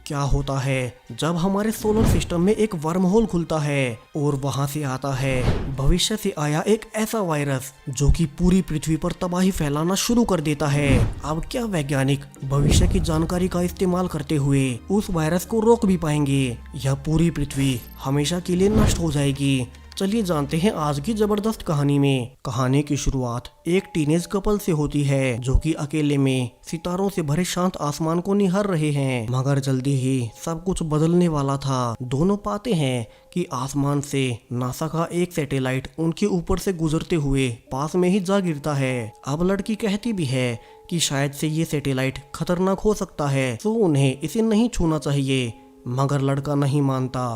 क्या होता है जब हमारे सोलर सिस्टम में एक वर्म होल खुलता है और वहां से आता है भविष्य से आया एक ऐसा वायरस जो कि पूरी पृथ्वी पर तबाही फैलाना शुरू कर देता है। अब क्या वैज्ञानिक भविष्य की जानकारी का इस्तेमाल करते हुए उस वायरस को रोक भी पाएंगे या पूरी पृथ्वी हमेशा के लिए नष्ट हो जाएगी? चलिए जानते हैं आज की जबरदस्त कहानी में। कहानी की शुरुआत एक टीनेज कपल से होती है जो कि अकेले में सितारों से भरे शांत आसमान को निहार रहे हैं, मगर जल्दी ही सब कुछ बदलने वाला था। दोनों पाते हैं कि आसमान से नासा का एक सैटेलाइट उनके ऊपर से गुजरते हुए पास में ही जा गिरता है। अब लड़की कहती भी है कि शायद से ये सैटेलाइट खतरनाक हो सकता है, तो उन्हें इसे नहीं छूना चाहिए, मगर लड़का नहीं मानता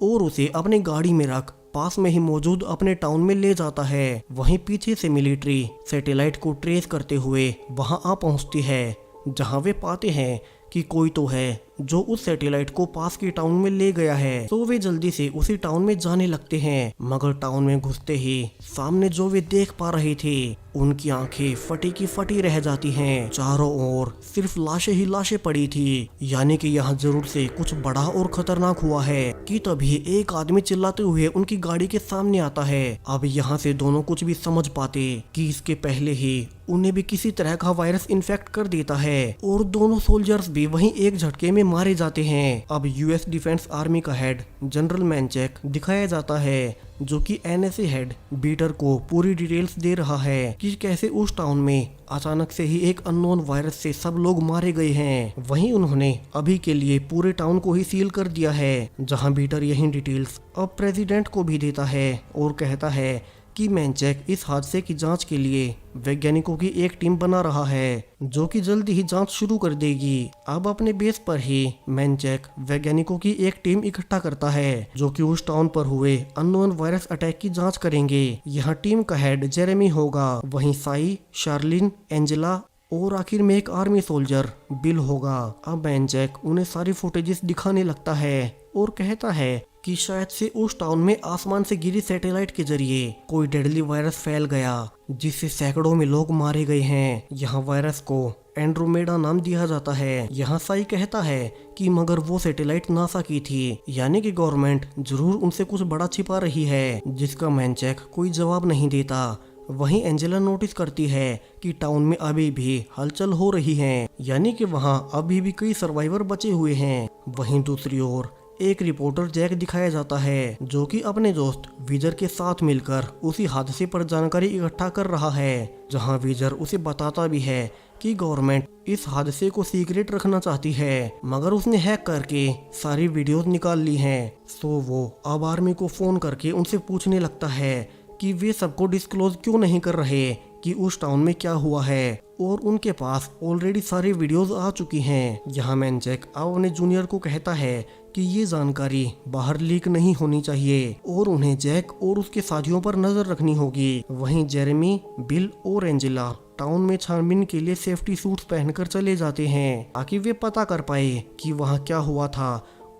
और उसे अपनी गाड़ी में रख पास में ही मौजूद अपने टाउन में ले जाता है। वहीं पीछे से मिलिट्री सैटेलाइट को ट्रेस करते हुए वहां आ पहुंचती है, जहां वे पाते हैं कि कोई तो है जो उस सैटेलाइट को पास के टाउन में ले गया है। तो वे जल्दी से उसी टाउन में जाने लगते हैं, मगर टाउन में घुसते ही सामने जो वे देख पा रहे थे उनकी आंखें फटी की फटी रह जाती हैं। चारों ओर सिर्फ लाशें ही लाशें पड़ी थी, यानी कि यहाँ जरूर से कुछ बड़ा और खतरनाक हुआ है। कि तभी एक आदमी चिल्लाते हुए उनकी गाड़ी के सामने आता है। अब यहाँ से दोनों कुछ भी समझ पाते कि इसके पहले ही उन्हें भी किसी तरह का वायरस इन्फेक्ट कर देता है और दोनों सोल्जर्स भी वहीं एक झटके में मारे जाते हैं। अब यूएस डिफेंस आर्मी का हेड जनरल मैनचेक दिखाया जाता है, जो कि एनएसए हेड बीटर को पूरी डिटेल्स दे रहा है कि कैसे उस टाउन में अचानक से ही एक अननोन वायरस से सब लोग मारे गए हैं। वहीं उन्होंने अभी के लिए पूरे टाउन को ही सील कर दिया है, जहां बीटर यही डिटेल्स अब प्रेसिडेंट को भी देता है और कहता है कि मैनचेक इस हादसे की जांच के लिए वैज्ञानिकों की एक टीम बना रहा है, जो कि जल्दी ही जांच शुरू कर देगी। अब अपने बेस पर ही मैनचेक वैज्ञानिकों की एक टीम इकट्ठा करता है, जो कि उस टाउन पर हुए अननोन वायरस अटैक की जांच करेंगे। यह टीम का हेड जेरेमी होगा, वहीं साई, शार्लिन, एंजेला और आखिर में एक आर्मी सोल्जर बिल होगा। अब मैनचेक उन्हें सारी फुटेजेस दिखाने लगता है और कहता है कि शायद से उस टाउन में आसमान से गिरी सैटेलाइट के जरिए कोई डेडली वायरस फैल गया, जिससे सैकड़ों में लोग मारे गए हैं। यहाँ वायरस को एंड्रोमेडा नाम दिया जाता है। यहाँ साई कहता है कि मगर वो सैटेलाइट नासा की थी, यानी कि गवर्नमेंट जरूर उनसे कुछ बड़ा छिपा रही है, जिसका मैनचेक कोई जवाब नहीं देता। वहीं एंजेला नोटिस करती है कि टाउन में अभी भी हलचल हो रही है, यानी कि वहाँ अभी भी कई सर्वाइवर बचे हुए हैं। वहीं दूसरी ओर एक रिपोर्टर जैक दिखाया जाता है, जो कि अपने दोस्त विजर के साथ मिलकर उसी हादसे पर जानकारी इकट्ठा कर रहा है, जहां विजर उसे बताता भी है कि गवर्नमेंट इस हादसे को सीक्रेट रखना चाहती है, मगर उसने हैक करके सारी वीडियोस निकाल ली हैं। तो वो अब आर्मी को फोन करके उनसे पूछने लगता है कि वे सबको डिस्क्लोज क्यों नहीं कर रहे कि उस टाउन में क्या हुआ है, और उनके पास ऑलरेडी सारी वीडियोस आ चुकी हैं। यहाँ मैनचेक अब अपने जूनियर को कहता है कि ये जानकारी बाहर लीक नहीं होनी चाहिए और उन्हें जैक और उसके साथियों पर नजर रखनी होगी। वहीं जेरेमी, बिल और एंजेला टाउन में छानबीन के लिए सेफ्टी सूट्स पहनकर चले जाते हैं, ताकि वे पता कर पाए कि वहाँ क्या हुआ था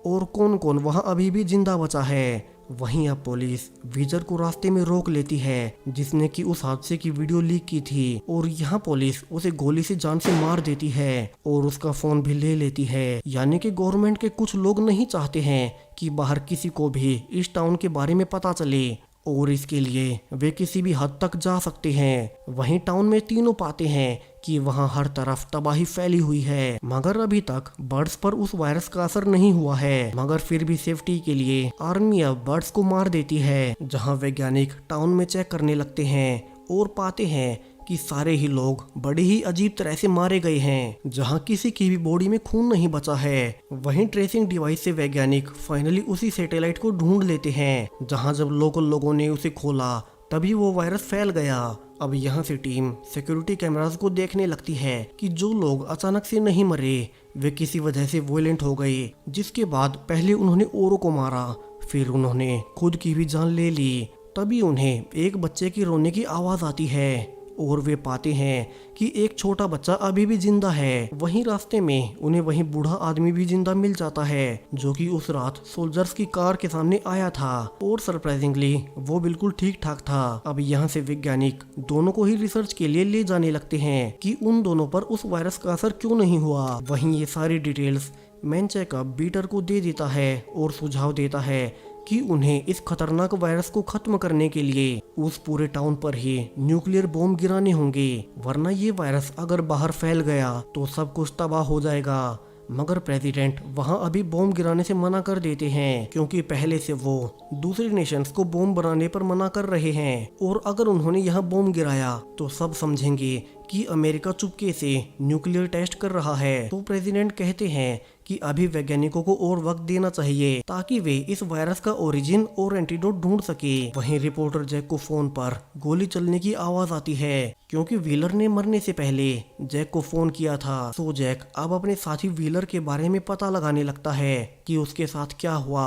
और कौन कौन वहाँ अभी भी जिंदा बचा है। वहीं अब पुलिस विजर को रास्ते में रोक लेती है, जिसने कि उस हादसे की वीडियो लीक की थी, और यहाँ पुलिस उसे गोली से जान से मार देती है और उसका फोन भी ले लेती है। यानी कि गवर्नमेंट के कुछ लोग नहीं चाहते हैं कि बाहर किसी को भी इस टाउन के बारे में पता चले, और इसके लिए वे किसी भी हद तक जा सकते हैं। वहीं टाउन में तीनों पाते हैं कि वहां हर तरफ तबाही फैली हुई है, मगर अभी तक बर्ड्स पर उस वायरस का असर नहीं हुआ है। मगर फिर भी सेफ्टी के लिए आर्मी अब बर्ड्स को मार देती है। जहां वैज्ञानिक टाउन में चेक करने लगते हैं और पाते हैं कि सारे ही लोग बड़ी ही अजीब तरह से मारे गए हैं, जहां किसी की भी बॉडी में खून नहीं बचा है। वहीं ट्रेसिंग डिवाइस से वैज्ञानिक फाइनली उसी सैटेलाइट को ढूंढ लेते हैं, जहां जब लोकल लोगों ने उसे खोला तभी वो वायरस फैल गया। अब यहाँ से टीम सिक्योरिटी कैमरास को देखने लगती है कि जो लोग अचानक से नहीं मरे वे किसी वजह से वॉयलेंट हो गए, जिसके बाद पहले उन्होंने औरों को मारा, फिर उन्होंने खुद की भी जान ले ली। तभी उन्हें एक बच्चे की रोने की आवाज आती है और वे पाते हैं कि एक छोटा बच्चा अभी भी जिंदा है। वहीं रास्ते में उन्हें वहीं बूढ़ा आदमी भी जिंदा मिल जाता है, जो कि उस रात सोल्जर्स की कार के सामने आया था, और सरप्राइजिंगली वो बिल्कुल ठीक ठाक था। अब यहाँ से वैज्ञानिक दोनों को ही रिसर्च के लिए ले जाने लगते हैं कि उन दोनों पर उस वायरस का असर क्यों नहीं हुआ। वहीं ये सारी डिटेल्स मैनचेकअप बीटर को दे देता है और सुझाव देता है कि उन्हें इस खतरनाक वायरस को खत्म करने के लिए उस पूरे टाउन पर ही न्यूक्लियर बॉम्ब गिराने होंगे, वरना ये वायरस अगर बाहर फैल गया तो सब कुछ तबाह हो जाएगा। मगर प्रेसिडेंट वहां अभी बॉम्ब गिराने से मना कर देते हैं, क्योंकि पहले से वो दूसरे नेशंस को बॉम्ब बनाने पर मना कर रहे हैं, और अगर उन्होंने यहाँ बॉम्ब गिराया तो सब समझेंगे कि अमेरिका चुपके से न्यूक्लियर टेस्ट कर रहा है। तो प्रेसिडेंट कहते हैं कि अभी वैज्ञानिकों को और वक्त देना चाहिए ताकि वे इस वायरस का ओरिजिन और एंटीडोट ढूंढ सके। वहीं रिपोर्टर जैक को फोन पर गोली चलने की आवाज आती है, क्योंकि व्हीलर ने मरने से पहले जैक को फोन किया था। तो जैक अब अपने साथी व्हीलर के बारे में पता लगाने लगता है कि उसके साथ क्या हुआ।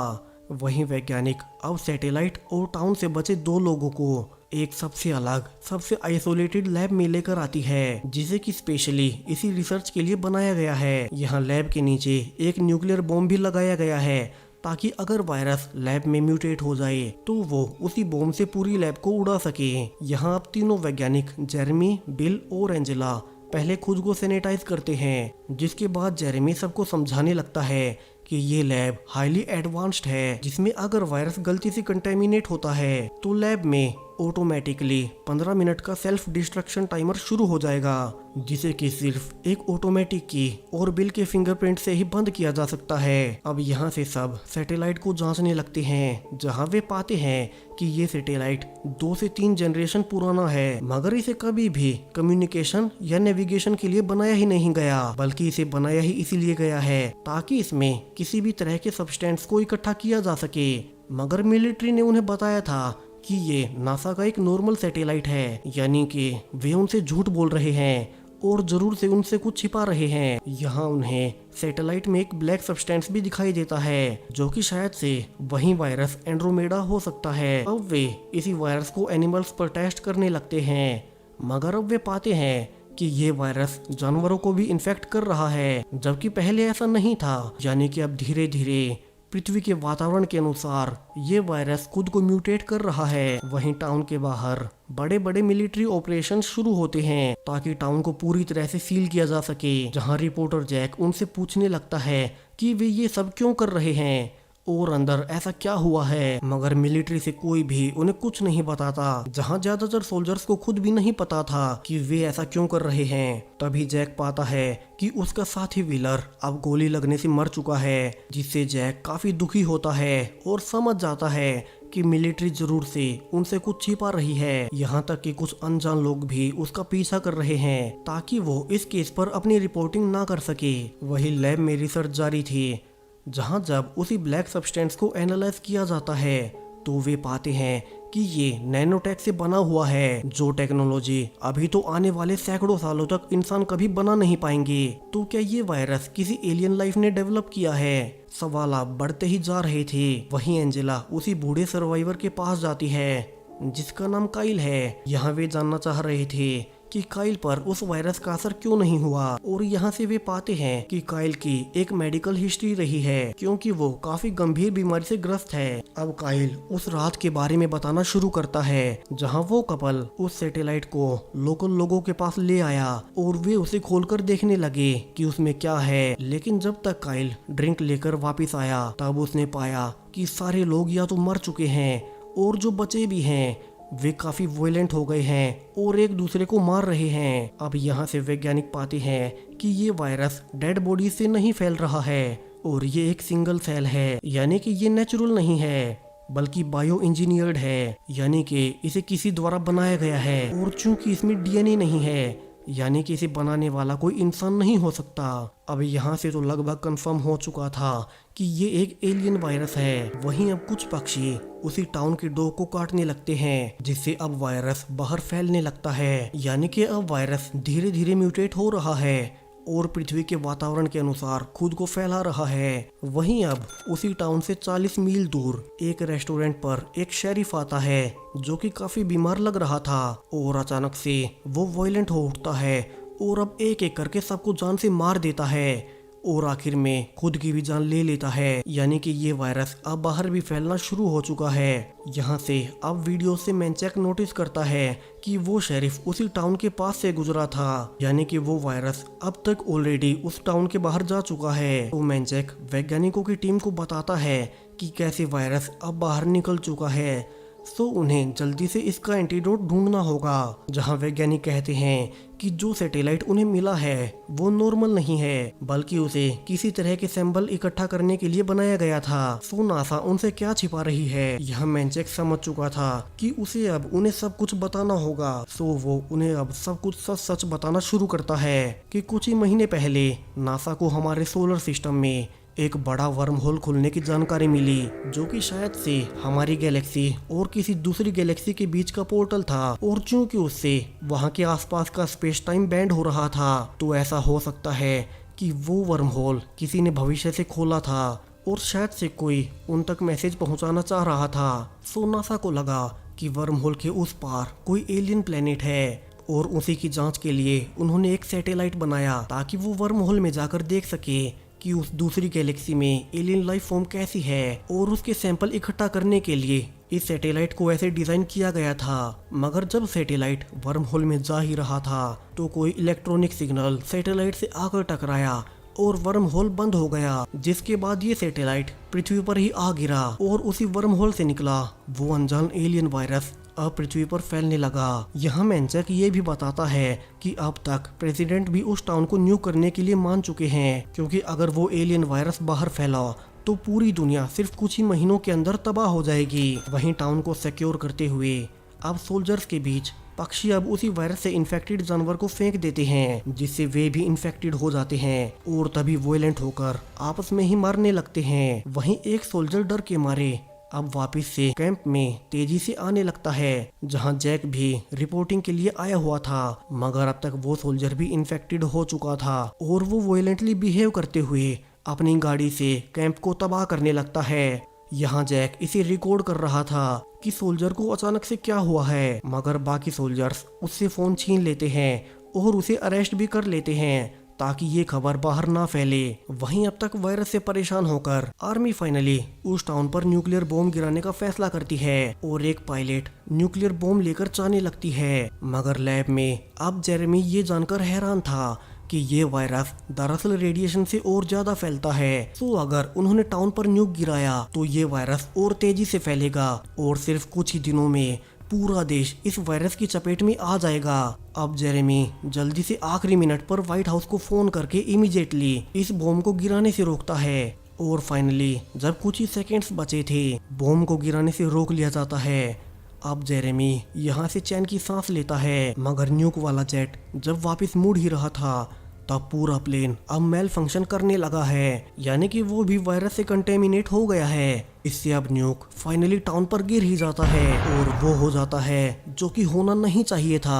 वहीं वैज्ञानिक अब सैटेलाइट और टाउन से बचे 2 लोगों को एक सबसे अलग, सबसे आइसोलेटेड लैब में लेकर आती है, जिसे कि स्पेशली इसी रिसर्च के लिए बनाया गया है। यहाँ लैब के नीचे एक न्यूक्लियर बॉम्ब भी लगाया गया है, ताकि अगर वायरस लैब में म्यूटेट हो जाए तो वो उसी बॉम्ब से पूरी लैब को उड़ा सके। यहाँ अब तीनों वैज्ञानिक जेरेमी, बिल और एंजेला पहले खुद को सैनिटाइज करते हैं, जिसके बाद जेरेमी सबको समझाने लगता है कि ये लैब हाईली एडवांस्ड है, जिसमें अगर वायरस गलती से कंटेमिनेट होता है तो लैब में ऑटोमेटिकली 15 मिनट का सेल्फ डिस्ट्रक्शन टाइमर शुरू हो जाएगा, जिसे कि सिर्फ एक ऑटोमेटिक की और बिल के फिंगरप्रिंट से ही बंद किया जा सकता है। अब यहाँ से सब सैटेलाइट को जांचने लगते हैं, जहाँ वे पाते हैं कि ये सैटेलाइट 2 से 3 जनरेशन पुराना है, मगर इसे कभी भी कम्युनिकेशन या नेविगेशन के लिए बनाया ही नहीं गया, बल्कि इसे बनाया ही इसीलिए गया है ताकि इसमें किसी भी तरह के सब्सटेंस को इकट्ठा किया जा सके। मगर मिलिट्री ने उन्हें बताया था कि ये नासा का एक नॉर्मल सैटेलाइट है, यानी कि वे उनसे झूठ बोल रहे हैं और जरूर से उनसे कुछ छिपा रहे हैं। यहाँ उन्हें सैटेलाइट में एक ब्लैक सब्सटेंस भी दिखाई देता है, जो कि शायद से वही वायरस एंड्रोमेडा हो सकता है। अब वे इसी वायरस को एनिमल्स पर टेस्ट करने लगते हैं, मगर अब वे पाते हैं कि ये वायरस जानवरों को भी इन्फेक्ट कर रहा है, जबकि पहले ऐसा नहीं था। यानी कि अब धीरे धीरे पृथ्वी के वातावरण के अनुसार ये वायरस खुद को म्यूटेट कर रहा है। वहीं टाउन के बाहर बड़े बड़े मिलिट्री ऑपरेशन शुरू होते हैं ताकि टाउन को पूरी तरह से सील किया जा सके। जहां रिपोर्टर जैक उनसे पूछने लगता है कि वे ये सब क्यों कर रहे हैं और अंदर ऐसा क्या हुआ है, मगर मिलिट्री से कोई भी उन्हें कुछ नहीं बताता। जहां ज्यादातर सोल्जर्स को खुद भी नहीं पता था कि वे ऐसा क्यों कर रहे हैं। तभी जैक पाता है कि उसका साथी व्हीलर अब गोली लगने से मर चुका है, जिससे जैक काफी दुखी होता है और समझ जाता है कि मिलिट्री जरूर से उनसे कुछ छिपा रही है। यहाँ तक कि कुछ अनजान लोग भी उसका पीछा कर रहे हैं ताकि वो इस केस पर अपनी रिपोर्टिंग ना कर सके। वही लैब में रिसर्च जारी थी, जहां जब उसी ब्लैक सब्सटेंस को एनालाइज किया जाता है तो वे पाते हैं कि ये नैनोटेक से बना हुआ है, जो टेक्नोलॉजी अभी तो आने वाले सैकड़ों सालों तक इंसान कभी बना नहीं पाएंगे। तो क्या ये वायरस किसी एलियन लाइफ ने डेवलप किया है? सवाल अब बढ़ते ही जा रहे थे। वहीं एंजेला उसी बूढ़े सर्वाइवर के पास जाती है, जिसका नाम काइल है। यहाँ वे जानना चाह रहे थे कि काइल पर उस वायरस का असर क्यों नहीं हुआ, और यहाँ से वे पाते हैं कि काइल की एक मेडिकल हिस्ट्री रही है, क्योंकि वो काफी गंभीर बीमारी से ग्रस्त है। अब काइल उस रात के बारे में बताना शुरू करता है जहाँ वो कपल उस सैटेलाइट को लोकल लोगों के पास ले आया और वे उसे खोलकर देखने लगे कि उसमें क्या है। लेकिन जब तक काइल ड्रिंक लेकर वापिस आया तब उसने पाया कि सारे लोग या तो मर चुके हैं और जो बचे भी हैं वे काफी वॉयलेंट हो गए हैं और एक दूसरे को मार रहे हैं। अब यहाँ से वैज्ञानिक पाते हैं कि ये वायरस डेड बॉडी से नहीं फैल रहा है और ये एक सिंगल सेल है, यानी कि ये नेचुरल नहीं है बल्कि बायो इंजीनियर्ड है, यानी कि इसे किसी द्वारा बनाया गया है। और चूंकि इसमें डीएनए नहीं है, यानी कि इसे बनाने वाला कोई इंसान नहीं हो सकता। अब यहाँ से तो लगभग कंफर्म हो चुका था कि ये एक एलियन वायरस है। वहीं अब कुछ पक्षी उसी टाउन के डॉग को काटने लगते हैं, जिससे अब वायरस बाहर फैलने लगता है, यानी कि अब वायरस धीरे धीरे म्यूटेट हो रहा है और पृथ्वी के वातावरण के अनुसार खुद को फैला रहा है। वहीं अब उसी टाउन से 40 मील दूर एक रेस्टोरेंट पर एक शेरिफ आता है, जो कि काफी बीमार लग रहा था, और अचानक से वो वॉयलेंट हो उठता है और अब एक एक करके सबको जान से मार देता है। और आखिर में खुद की भी जान ले लेता है। यानी कि ये वायरस अब बाहर भी फैलना शुरू हो चुका है। यहाँ से अब वीडियो से मैनचेक नोटिस करता है कि वो शेरिफ उसी टाउन के पास से गुजरा था, यानी कि वो वायरस अब तक ऑलरेडी उस टाउन के बाहर जा चुका है। तो मैनचेक वैज्ञानिकों की टीम को बताता है कि कैसे वायरस अब बाहर निकल चुका है। सो उन्हें जल्दी से इसका एंटीडोट ढूंढना होगा। जहां वैज्ञानिक कहते हैं कि जो सैटेलाइट उन्हें मिला है वो नॉर्मल नहीं है, बल्कि उसे किसी तरह के सैंपल इकट्ठा करने के लिए बनाया गया था। सो नासा उनसे क्या छिपा रही है, यह मैनचेक समझ चुका था कि उसे अब उन्हें सब कुछ बताना होगा। सो वो उन्हें अब सब कुछ सच सच बताना शुरू करता है कि कुछ ही महीने पहले नासा को हमारे सोलर सिस्टम में एक बड़ा वर्म होल खुलने की जानकारी मिली, जो कि शायद से हमारी गैलेक्सी और किसी दूसरी गैलेक्सी के बीच का पोर्टल था। और चूंकि उससे वहां के आसपास का स्पेस टाइम बैंड हो रहा था, तो ऐसा हो सकता है कि वो वर्म होल किसी ने भविष्य से खोला था और शायद से कोई उन तक मैसेज पहुंचाना चाह रहा था। सो नासा को लगा कि वर्म होल के उस पार कोई एलियन प्लेनेट है और उसी की जांच के लिए उन्होंने एक सैटेलाइट बनाया ताकि वो वर्म होल में जाकर देख सके कि उस दूसरी गैलेक्सी में एलियन लाइफ फॉर्म कैसी है। और उसके सैंपल इकट्ठा करने के लिए इस सैटेलाइट को ऐसे डिजाइन किया गया था। मगर जब सैटेलाइट वर्म होल में जा ही रहा था तो कोई इलेक्ट्रॉनिक सिग्नल सैटेलाइट से आकर टकराया और वर्म होल बंद हो गया, जिसके बाद ये सैटेलाइट पृथ्वी पर ही आ गिरा और उसी वर्म होल से निकला वो अनजान एलियन वायरस अब पृथ्वी पर फैलने लगा। यहाँ मैनचेक ये भी बताता है कि अब तक प्रेसिडेंट भी उस टाउन को न्यू करने के लिए मान चुके हैं, क्योंकि अगर वो एलियन वायरस बाहर फैला तो पूरी दुनिया सिर्फ कुछ ही महीनों के अंदर तबाह हो जाएगी। वहीं टाउन को सिक्योर करते हुए अब सोल्जर्स के बीच पक्षी अब उसी वायरस से इन्फेक्टेड जानवर को फेंक देते हैं, जिससे वे भी इन्फेक्टेड हो जाते हैं और तभी वोलेंट होकर आपस में ही मारने लगते हैं। वहीं एक सोल्जर डर के मारे अब वापस से कैंप में तेजी से आने लगता है, जहां जैक भी रिपोर्टिंग के लिए आया हुआ था। मगर अब तक वो सोल्जर भी इन्फेक्टेड हो चुका था और वो वोलेंटली बिहेव करते हुए अपनी गाड़ी से कैंप को तबाह करने लगता है। यहाँ जैक इसे रिकॉर्ड कर रहा था कि सोल्जर को अचानक से क्या हुआ है, मगर बाकी सोल्जर्स उससे फोन छीन लेते हैं और उसे अरेस्ट भी कर लेते हैं ताकि ये खबर बाहर ना फैले। वहीं अब तक वायरस से परेशान होकर आर्मी फाइनली उस टाउन पर न्यूक्लियर बॉम्ब गिराने का फैसला करती है और एक पायलट न्यूक्लियर बॉम्ब लेकर जाने लगती है। मगर लैब में अब जेरेमी ये जानकर हैरान था कि ये वायरस दरअसल रेडिएशन से और ज्यादा फैलता है। तो अगर उन्होंने टाउन पर न्यूक गिराया तो ये वायरस और तेजी से फैलेगा और सिर्फ कुछ ही दिनों में पूरा देश इस वायरस की चपेट में आ जाएगा। अब जेरेमी जल्दी से आखिरी मिनट पर व्हाइट हाउस को फोन करके इमीडिएटली इस बॉम्ब को गिराने से रोकता है और फाइनली जब कुछ ही सेकेंड्स बचे थे बॉम्ब को गिराने से रोक लिया जाता है। अब जेरेमी यहाँ से चैन की सांस लेता है, मगर न्यूक वाला जेट जब वापस मुड़ ही रहा था तब पूरा प्लेन अब मेल फंक्शन करने लगा है, यानी कि वो भी वायरस से कंटेमिनेट हो गया है। इससे अब न्यूक फाइनली टाउन पर गिर ही जाता है और वो हो जाता है जो कि होना नहीं चाहिए था।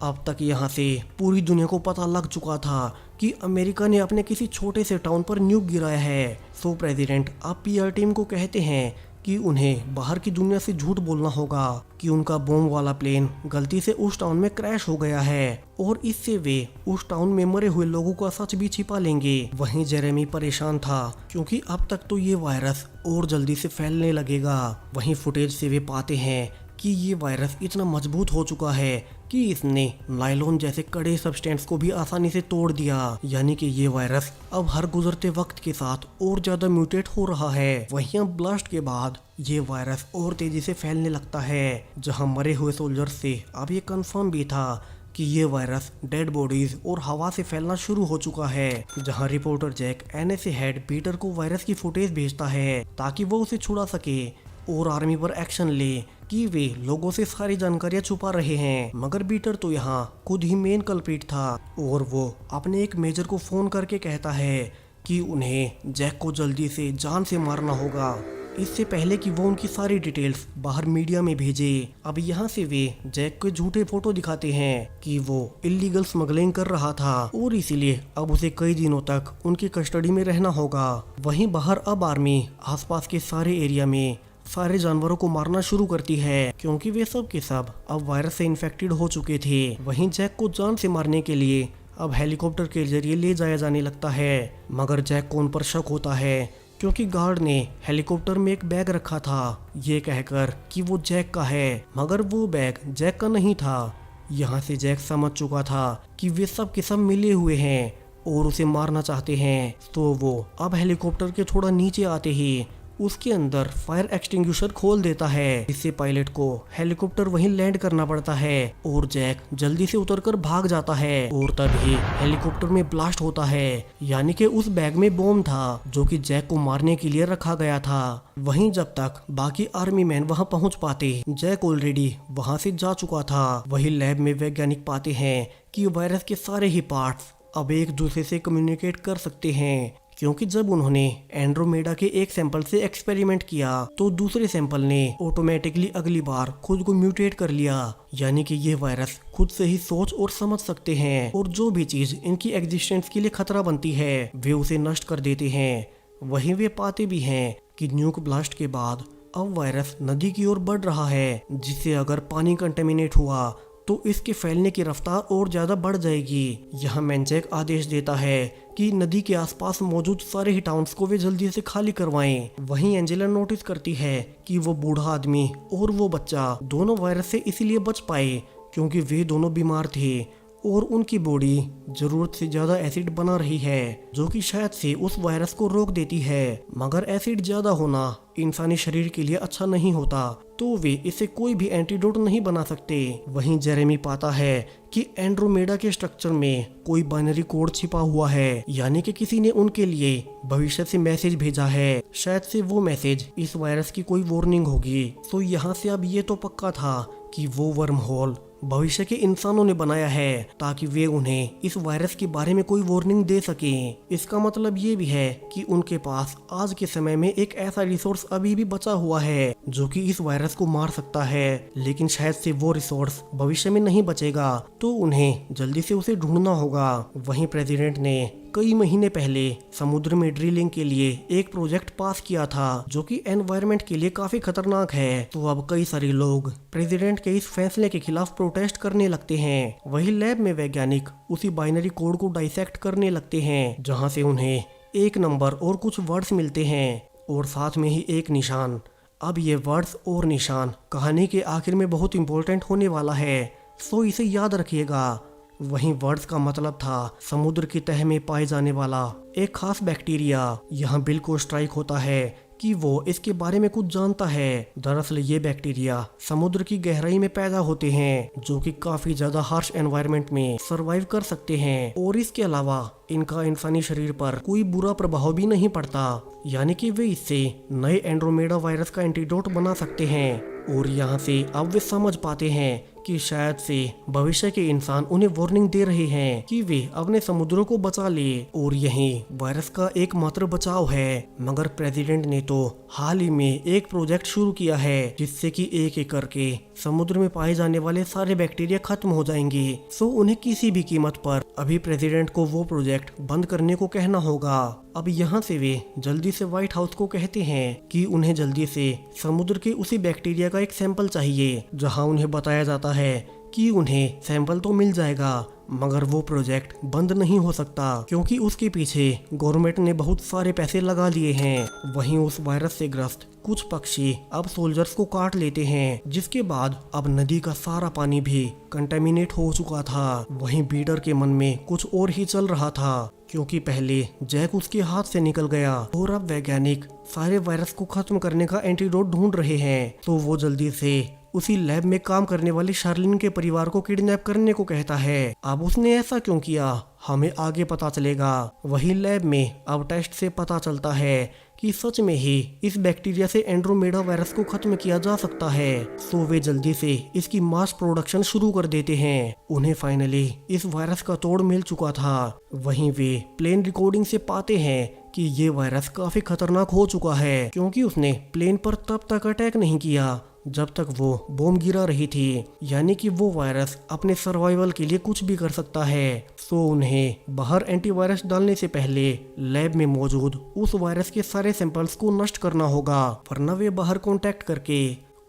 अब तक यहाँ से पूरी दुनिया को पता लग चुका था कि अमेरिका ने अपने किसी छोटे से टाउन पर न्यूक गिराया है। सो प्रेसिडेंट अब पीआर टीम को कहते हैं कि उन्हें बाहर की दुनिया से झूठ बोलना होगा कि उनका बॉम्ब वाला प्लेन गलती से उस टाउन में क्रैश हो गया है और इससे वे उस टाउन में मरे हुए लोगों का सच भी छिपा लेंगे। वहीं जेरेमी परेशान था क्योंकि अब तक तो ये वायरस और जल्दी से फैलने लगेगा। वहीं फुटेज से वे पाते हैं कि ये वायरस इतना मजबूत हो चुका है कि इसने नायलॉन जैसे कड़े सब्सटेंस को भी आसानी से तोड़ दिया, यानी कि ये वायरस अब हर गुजरते वक्त के साथ और ज्यादा म्यूटेट हो रहा है। वहीं अब ब्लास्ट के बाद ये वायरस और तेजी से फैलने लगता है, जहां मरे हुए सोल्जर्स से अब ये कंफर्म भी था कि ये वायरस डेड बॉडीज और हवा से फैलना शुरू हो चुका है। जहां reporter Jack NSA head Peter को वायरस की फुटेज भेजता है ताकि वो उसे छुड़ा सके और आर्मी पर एक्शन ले कि वे लोगों से सारी जानकारियां छुपा रहे हैं। मगर पीटर तो यहाँ खुद ही मेन कल्प्रिट था और वो अपने एक मेजर को फोन करके कहता है कि उन्हें जैक को जल्दी से जान से मारना होगा, इससे पहले कि वो उनकी सारी डिटेल्स बाहर मीडिया में भेजे। अब यहाँ से वे जैक को झूठे फोटो दिखाते हैं कि वो इलीगल स्मगलिंग कर रहा था और इसीलिए अब उसे कई दिनों तक उनकी कस्टडी में रहना होगा। वहीं बाहर अब आर्मी आसपास के सारे एरिया में सारे जानवरों को मारना शुरू करती है क्योंकि वे सब के सब अब वायरस से इन्फेक्टेड हो चुके थे। वहीं जैक को जान से मारने के लिए अब हेलीकॉप्टर के जरिए ले जाया जाने लगता है। मगर जैक को उन पर शक होता है क्योंकि गार्ड ने हेलीकॉप्टर में एक बैग रखा था ये कहकर कि वो जैक का है, मगर वो बैग जैक का नहीं था। यहाँ से जैक समझ चुका था कि वे सब के सब मिले हुए हैं और उसे मारना चाहते हैं। तो वो अब हेलीकॉप्टर के थोड़ा नीचे आते ही उसके अंदर फायर एक्सटिंग्विशर खोल देता है, इससे पायलट को हेलीकॉप्टर वहीं लैंड करना पड़ता है और जैक जल्दी से उतरकर भाग जाता है। और तभी हेलीकॉप्टर में ब्लास्ट होता है, यानी कि उस बैग में बॉम्ब था जो कि जैक को मारने के लिए रखा गया था। वहीं जब तक बाकी आर्मी मैन वहां पहुंच पाते, जैक ऑलरेडी वहां से जा चुका था। वही लैब में वैज्ञानिक पाते हैं कि वायरस के सारे ही पार्ट्स अब एक दूसरे से कम्युनिकेट कर सकते हैं, क्योंकि जब उन्होंने एंड्रोमेडा के एक सैंपल से एक्सपेरिमेंट किया तो दूसरे सैंपल ने ऑटोमेटिकली अगली बार खुद को म्यूटेट कर लिया, यानी कि ये वायरस खुद से ही सोच और समझ सकते हैं और जो भी चीज इनकी एग्जिस्टेंस के लिए खतरा बनती है वे उसे नष्ट कर देते हैं। वहीं वे पाते भी हैं कि न्यूक ब्लास्ट के बाद अब वायरस नदी की ओर बढ़ रहा है, जिससे अगर पानी कंटेमिनेट हुआ तो इसके फैलने की रफ्तार और ज्यादा बढ़ जाएगी। यहाँ मैनचेक आदेश देता है कि नदी के आसपास मौजूद सारे ही टाउन्स को वे जल्दी से खाली करवाएं। वहीं एंजेला नोटिस करती है कि वो बूढ़ा आदमी और वो बच्चा दोनों वायरस से इसीलिए बच पाए क्योंकि वे दोनों बीमार थे और उनकी बॉडी जरूरत से ज्यादा एसिड बना रही है, जो कि शायद से उस वायरस को रोक देती है। मगर एसिड ज्यादा होना इंसानी शरीर के लिए अच्छा नहीं होता, तो वे इसे कोई भी एंटीडोट नहीं बना सकते। वहीं जेरेमी पाता है कि एंड्रोमेडा के स्ट्रक्चर में कोई बाइनरी कोड छिपा हुआ है, यानी कि किसी ने उनके लिए भविष्य से मैसेज भेजा है। शायद से वो मैसेज इस वायरस की कोई वार्निंग होगी। तो यहाँ से अब ये तो पक्का था कि वो वर्म होल भविष्य के इंसानों ने बनाया है ताकि वे उन्हें इस वायरस के बारे में कोई वार्निंग दे सकें। इसका मतलब ये भी है कि उनके पास आज के समय में एक ऐसा रिसोर्स अभी भी बचा हुआ है जो कि इस वायरस को मार सकता है, लेकिन शायद से वो रिसोर्स भविष्य में नहीं बचेगा, तो उन्हें जल्दी से उसे ढूंढना होगा। वहीं प्रेसिडेंट ने कई महीने पहले समुद्र में ड्रिलिंग के लिए एक प्रोजेक्ट पास किया था जो कि एनवायरनमेंट के लिए काफी खतरनाक है। तो अब कई सारे लोग प्रेसिडेंट के इस फैसले के खिलाफ प्रोटेस्ट करने लगते हैं। वही लैब में वैज्ञानिक उसी बाइनरी कोड को डाइसेक्ट करने लगते हैं, जहां से उन्हें एक नंबर और कुछ वर्ड्स मिलते हैं और साथ में ही एक निशान। अब ये वर्ड्स और निशान कहानी के आखिर में बहुत इंपॉर्टेंट होने वाला है, सो इसे याद रखिएगा। वहीं वर्ड्स का मतलब था समुद्र की तह में पाए जाने वाला एक खास बैक्टीरिया। यहाँ बिल को स्ट्राइक होता है कि वो इसके बारे में कुछ जानता है। दरअसल ये बैक्टीरिया समुद्र की गहराई में पैदा होते हैं जो कि काफी ज्यादा हार्श एनवायरनमेंट में सरवाइव कर सकते हैं, और इसके अलावा इनका इंसानी शरीर पर कोई बुरा प्रभाव भी नहीं पड़ता, यानी कि वे इससे नए एंड्रोमेडा वायरस का एंटीडोट बना सकते हैं। और यहाँ से अब वे समझ पाते हैं कि शायद से भविष्य के इंसान उन्हें वार्निंग दे रहे हैं कि वे अपने समुद्रों को बचा ले, और यही वायरस का एकमात्र बचाव है। मगर प्रेसिडेंट ने तो हाल ही में एक प्रोजेक्ट शुरू किया है जिससे कि एक एक करके समुद्र में पाए जाने वाले सारे बैक्टीरिया खत्म हो जाएंगे। सो उन्हें किसी भी कीमत पर अभी प्रेसिडेंट को वो प्रोजेक्ट बंद करने को कहना होगा। अब यहाँ से वे जल्दी से व्हाइट हाउस को कहते हैं कि उन्हें जल्दी से समुद्र के उसी बैक्टीरिया का एक सैंपल चाहिए, जहाँ उन्हें बताया जाता है कि उन्हें सैंपल तो मिल जाएगा मगर वो प्रोजेक्ट बंद नहीं हो सकता क्योंकि उसके पीछे गवर्नमेंट ने बहुत सारे पैसे लगा लिए हैं। वहीं उस वायरस से ग्रस्त कुछ पक्षी अब सोल्जर्स को काट लेते हैं, जिसके बाद अब नदी का सारा पानी भी कंटेमिनेट हो चुका था। वहीं बीडर के मन में कुछ और ही चल रहा था क्योंकि पहले जैक उसके हाथ से निकल गया और अब वैज्ञानिक सारे वायरस को खत्म करने का एंटीडोट ढूंढ रहे हैं। तो वो जल्दी से उसी लैब में काम करने वाली शार्लिन के परिवार को किडनैप करने को कहता है। अब उसने ऐसा क्यों किया हमें आगे पता चलेगा। वही लैब में अब टेस्ट से पता चलता है कि सच में ही इस बैक्टीरिया से एंड्रोमेडा वायरस को खत्म किया जा सकता है। तो वे जल्दी से इसकी मास प्रोडक्शन शुरू कर देते हैं। उन्हें फाइनली इस वायरस का तोड़ मिल चुका था। वहीं वे प्लेन रिकॉर्डिंग से पाते हैं कि ये वायरस काफी खतरनाक हो चुका है क्योंकि उसने प्लेन पर तब तक अटैक नहीं किया जब तक वो बॉम्ब गिरा रही थी, यानी कि वो वायरस अपने सर्वाइवल के लिए कुछ भी कर सकता है। तो उन्हें बाहर एंटीवायरस डालने से पहले लैब में मौजूद उस वायरस के सारे सैंपल्स को नष्ट करना होगा, वरना वे बाहर कांटेक्ट करके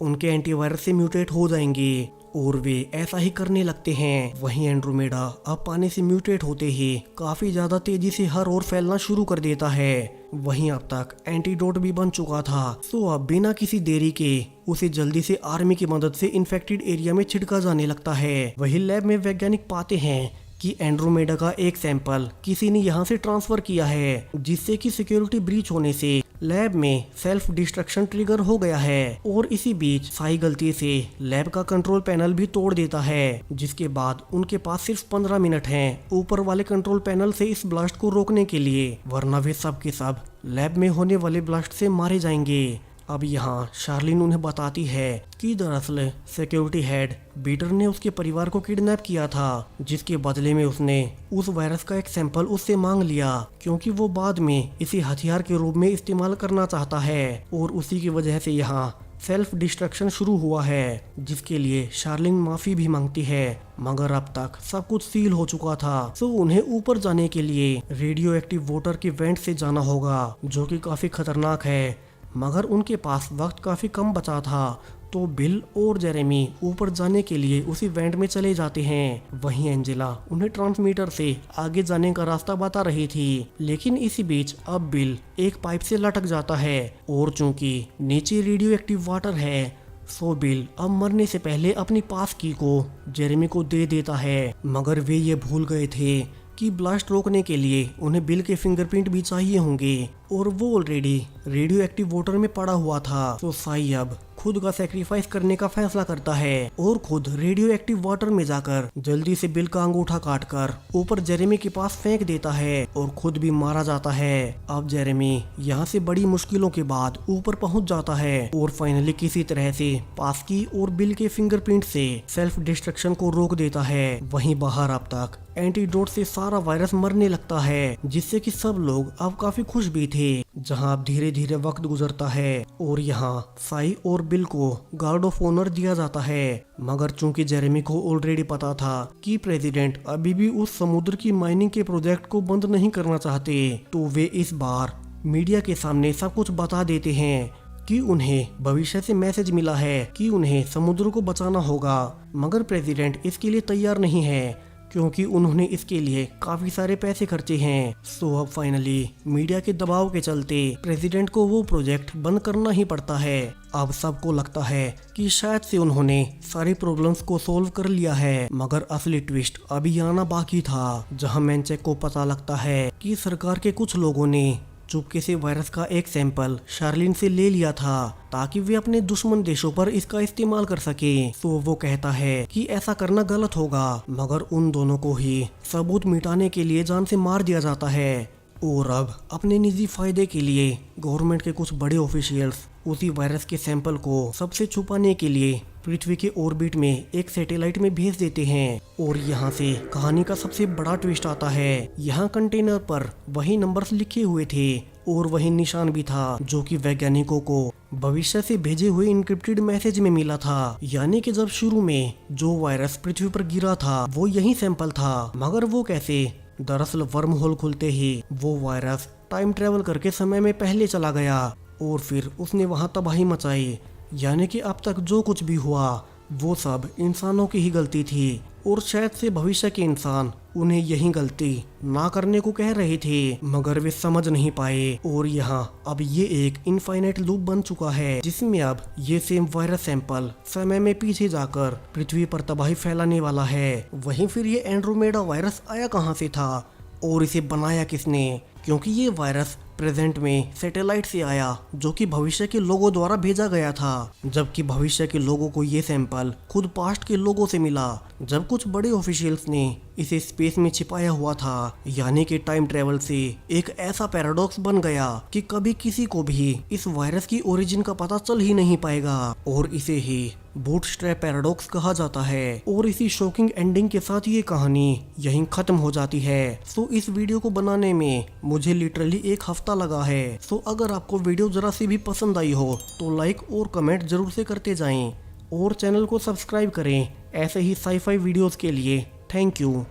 उनके एंटीवायरस से म्यूटेट हो जाएंगे और वे ऐसा ही करने लगते हैं। वहीं एंड्रोमेडा अब पानी से म्यूटेट होते ही काफी ज्यादा तेजी से हर ओर फैलना शुरू कर देता है। वहीं अब तक एंटीडोट भी बन चुका था, तो अब बिना किसी देरी के उसे जल्दी से आर्मी की मदद से इन्फेक्टेड एरिया में छिड़का जाने लगता है। वही लैब में वैज्ञानिक पाते हैं कि एंड्रोमेडा का एक सैंपल किसी ने यहाँ से ट्रांसफर किया है, जिससे कि सिक्योरिटी ब्रीच होने से लैब में सेल्फ डिस्ट्रक्शन ट्रिगर हो गया है। और इसी बीच साई गलती से लैब का कंट्रोल पैनल भी तोड़ देता है, जिसके बाद उनके पास सिर्फ 15 मिनट हैं ऊपर वाले कंट्रोल पैनल से इस ब्लास्ट को रोकने के लिए, वरना वे सब के सब लैब में होने वाले ब्लास्ट से मारे जाएंगे। अब यहाँ शार्लिन उन्हें बताती है कि दरअसल सिक्योरिटी हेड बीटर ने उसके परिवार को किडनैप किया था, जिसके बदले में उसने उस वायरस का एक सैंपल उससे मांग लिया, क्योंकि वो बाद में इसे हथियार के रूप में इस्तेमाल करना चाहता है। और उसी की वजह से यहाँ सेल्फ डिस्ट्रक्शन शुरू हुआ है, जिसके लिए शार्लिन माफी भी मांगती है। मगर अब तक सब कुछ सील हो चुका था, तो उन्हें ऊपर जाने के लिए रेडियो एक्टिव वाटर के वेंट से जाना होगा, जो कि काफी खतरनाक है। मगर उनके पास वक्त काफी कम बचा था, तो बिल और जेरेमी ऊपर जाने के लिए उसी वेंट में चले जाते हैं। वहीं एंजेला उन्हें ट्रांसमीटर से आगे जाने का रास्ता बता रही थी, लेकिन इसी बीच अब बिल एक पाइप से लटक जाता है, और चूंकि नीचे रेडियो एक्टिव वाटर है, सो बिल अब मरने से पहले अपनी पास की को जेरेमी को दे देता है। मगर वे ये भूल गए थे कि ब्लास्ट रोकने के लिए उन्हें बिल के फिंगरप्रिंट भी चाहिए होंगे, और वो ऑलरेडी रेडियो एक्टिव वाटर में पड़ा हुआ था। तो साई अब खुद का सेक्रीफाइस करने का फैसला करता है और खुद रेडियो एक्टिव वाटर में जाकर जल्दी से बिल का अंगूठा काटकर ऊपर जेरेमी के पास फेंक देता है, और खुद भी मारा जाता है। अब जेरेमी यहाँ से बड़ी मुश्किलों के बाद ऊपर पहुँच जाता है, और फाइनली किसी तरह से पास्की और बिल के फिंगरप्रिंट से सेल्फ डिस्ट्रक्शन को रोक देता है। वहीं बाहर अब तक एंटीडोट से सारा वायरस मरने लगता है, जिससे कि सब लोग अब काफी खुश भी थे। जहां अब धीरे धीरे वक्त गुजरता है, और यहाँ साई और बिल को गार्ड ऑफ ऑनर दिया जाता है। मगर चूंकि जेरेमी को ऑलरेडी पता था कि प्रेसिडेंट अभी भी उस समुद्र की माइनिंग के प्रोजेक्ट को बंद नहीं करना चाहते, तो वे इस बार मीडिया के सामने सब कुछ बता देते हैं कि उन्हें भविष्य से मैसेज मिला है कि उन्हें समुद्र को बचाना होगा। मगर प्रेसिडेंट इसके लिए तैयार नहीं है, क्योंकि उन्होंने इसके लिए काफी सारे पैसे खर्चे हैं। सो अब फाइनली मीडिया के दबाव के चलते प्रेसिडेंट को वो प्रोजेक्ट बंद करना ही पड़ता है। अब सबको लगता है कि शायद से उन्होंने सारी प्रॉब्लम्स को सोल्व कर लिया है, मगर असली ट्विस्ट अभी आना बाकी था, जहां मैनचेक को पता लगता है कि सरकार के कुछ लोगों ने चुपके से वायरस का एक सैंपल शार्लिन से ले लिया था, ताकि वे अपने दुश्मन देशों पर इसका इस्तेमाल कर सके। तो वो कहता है कि ऐसा करना गलत होगा, मगर उन दोनों को ही सबूत मिटाने के लिए जान से मार दिया जाता है। और अब अपने निजी फायदे के लिए गवर्नमेंट के कुछ बड़े ऑफिशियल्स उसी वायरस के सैंपल को सबसे छुपाने के लिए पृथ्वी के ऑर्बिट में एक सैटेलाइट में भेज देते हैं। और यहाँ से कहानी का सबसे बड़ा ट्विस्ट आता है। यहाँ कंटेनर पर वही नंबर्स लिखे हुए थे और वही निशान भी था, जो कि वैज्ञानिकों को भविष्य से भेजे हुए इनक्रिप्टेड मैसेज में मिला था। यानी कि जब शुरू में जो वायरस पृथ्वी पर गिरा था वो यही सैंपल था। मगर वो कैसे? दरअसल वर्म होल खुलते ही वो वायरस टाइम ट्रेवल करके समय में पहले चला गया, और फिर उसने वहां तबाही मचाई। यानी कि अब तक जो कुछ भी हुआ वो सब इंसानों की ही गलती थी, और शायद से भविष्य के इंसान उन्हें यही गलती ना करने को कह रहे थे, मगर वे समझ नहीं पाए। और यहाँ अब ये एक इनफाइनाइट लूप बन चुका है, जिसमें अब ये सेम वायरस सैंपल समय में पीछे जाकर पृथ्वी पर तबाही फैलाने वाला है। वहीं फिर ये एंड्रोमेडा वायरस आया कहाँ से था और इसे बनाया किसने? क्योंकि ये वायरस प्रेजेंट में सैटेलाइट से आया, जो कि भविष्य के लोगों द्वारा भेजा गया था, जबकि भविष्य के लोगों को ये सैंपल खुद पास्ट के लोगों से मिला, जब कुछ बड़े ऑफिशियल्स ने इसे स्पेस में छिपाया हुआ था। यानी कि टाइम ट्रेवल से एक ऐसा पैराडॉक्स बन गया कि कभी किसी को भी इस वायरस की ओरिजिन का पता चल ही नहीं पाएगा, और इसे ही बूटस्ट्रैप पैराडॉक्स कहा जाता है। और इसी शॉकिंग एंडिंग के साथ ये कहानी यहीं खत्म हो जाती है। सो इस वीडियो को बनाने में मुझे लिटरली एक हफ्ता लगा है। सो अगर आपको वीडियो जरा सी भी पसंद आई हो तो लाइक और कमेंट जरूर से करते जाएं, और चैनल को सब्सक्राइब करें ऐसे ही साई-फाई वीडियोस के लिए। Thank you.